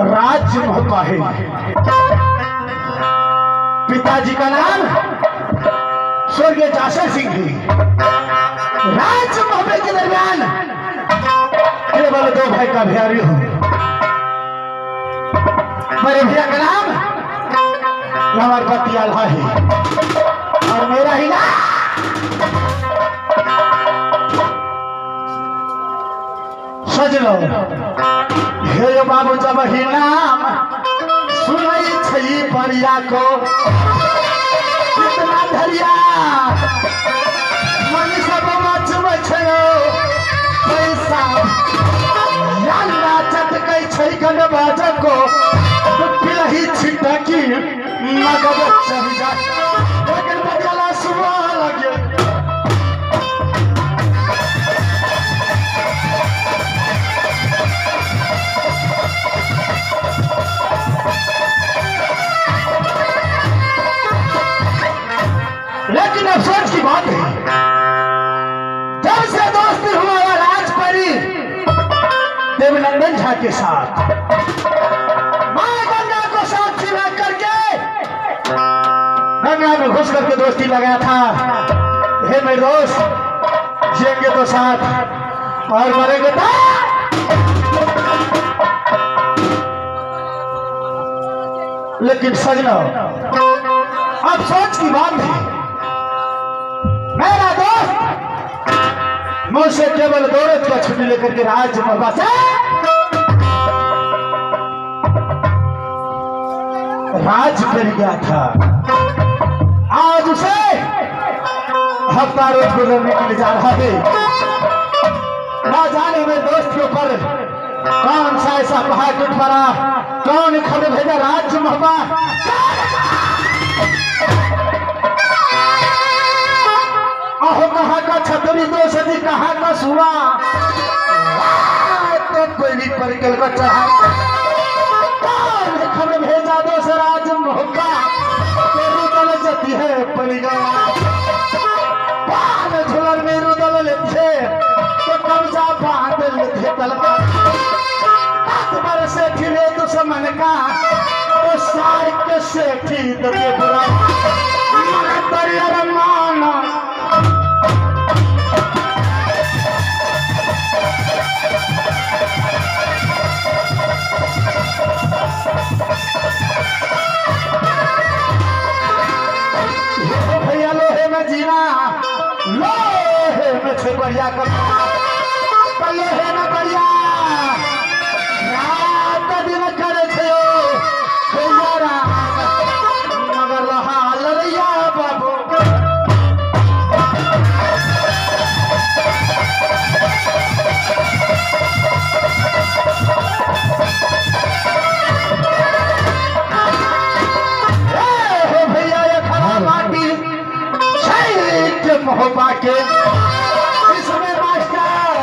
राज महपा है। पिताजी का नाम स्वर्गीय जासर सिंह जी। राज महपे के दरमियान केवल दो भाई का भियारी हूं। मेरे भैया का नाम लवरपति आल्हा है और मेरा ही नाम सजलो। हे बाबू जब ही नाम सुनई छई परिया को कितना धरिया मन सब मचबै छयो पैसा याना चटकै छै गन बाजको पिलही छिटकी मगब चढ़ जा लेकिन बजला सुबह लगे। लेकिन अफसोस की बात है जब से दोस्ती हुआ राज परी देवनंदन झा के साथ मां गंगा को साथ सिवा करके गंगा में घुस करके दोस्ती लगाया था। हे मेरे दोस्त जिएंगे तो साथ और मरेंगे तो। लेकिन सजना अफसोस की बात है मेरा दोस्त मुझसे केवल दौलत का छुट्टी लेकर के राज महबा से राज कर गया था। आज उसे हफ्ता रोज गुजरने के लिए जा रहा है। ना जाने मेरे दोस्त के ऊपर कौन सा ऐसा पहाड़ टूट पड़ा, कौन खबर भेजा राज महबा। अहो कहाँ का छतरी दो सदी कहाँ का सुआ तो कोई पर कल का चढ़ा खबर भेजा दो राज महबा तेरी दल जती है पड़ी गया झुलन में रुदल लेते तो कब्जा बांध लेते तलवा से फिरे दुश्मन का तो साइक से ठीक दे बुरा माना भैया लोहे में जीना लोहे में छे बढ़िया करना लोहे में बढ़िया रात दिन करे छे भैया मगर रहा लड़ैया बाबू। महबा के इसमें मास्टर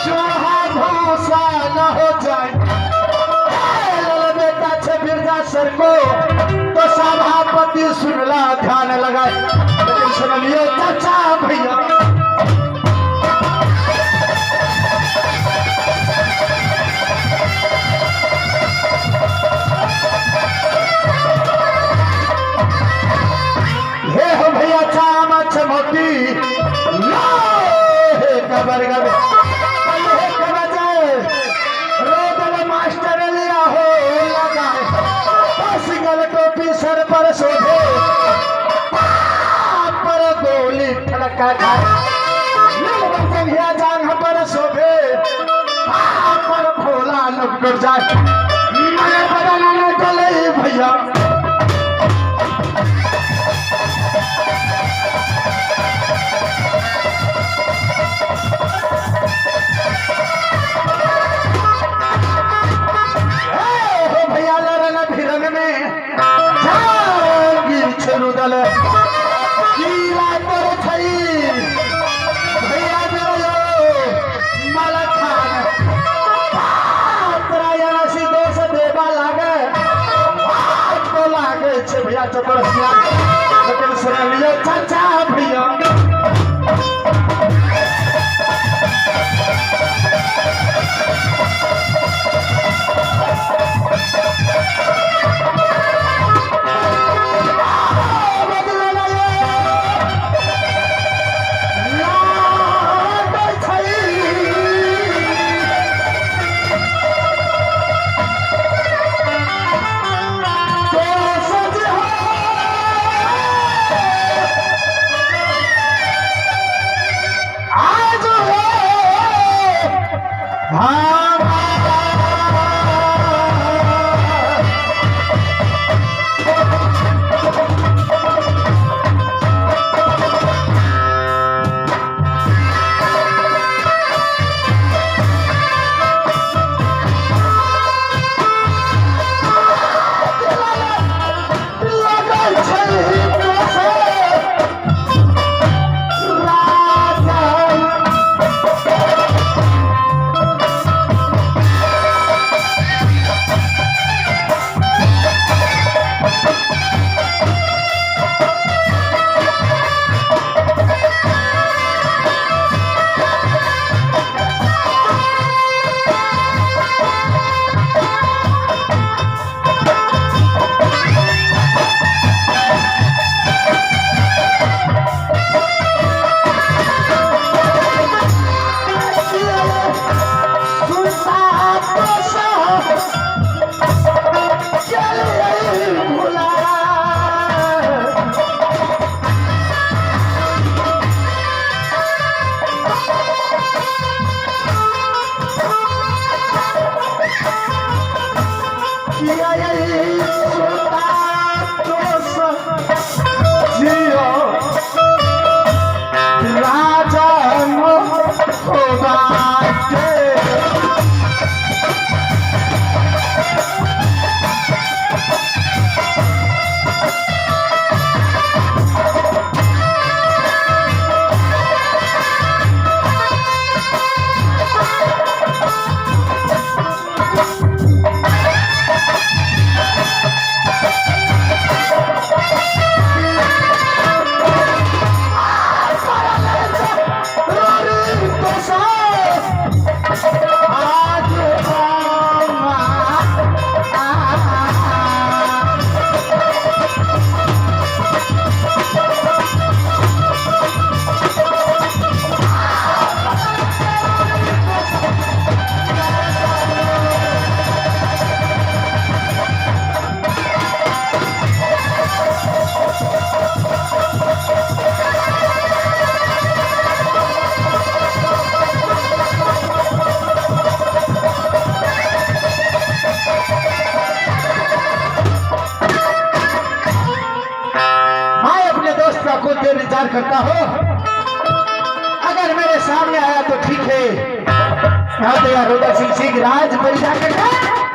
चूहा भूसा न हो जाए बेटा छे बिरजा सर को तो सभापति सुनला ध्यान लगाए। लेकिन सुन लियो चाचा भैया हे हो भैया चाम चमोटी लोहे का बरगद लोहे का बजाए रोदल मास्टर लिया हो लगाए सिंगल टोपी सर पर शोभे पर गोली ठड़का खाए जांग पर शोभे पर भोला लोग डर जाए बदलने चले भैया। भैया लड़न भिड़न में रुदल कीला तर छई भैया मलखान पात्रायण सी दोष देवा लागे तो लागे छे भैया चपरसिया। लेकिन सुन लियो चाचा भैया कुछ देर इंतजार करता हो, अगर मेरे सामने आया तो ठीक है। यहाँ तैयार होगा सिंह राज बलि जाकर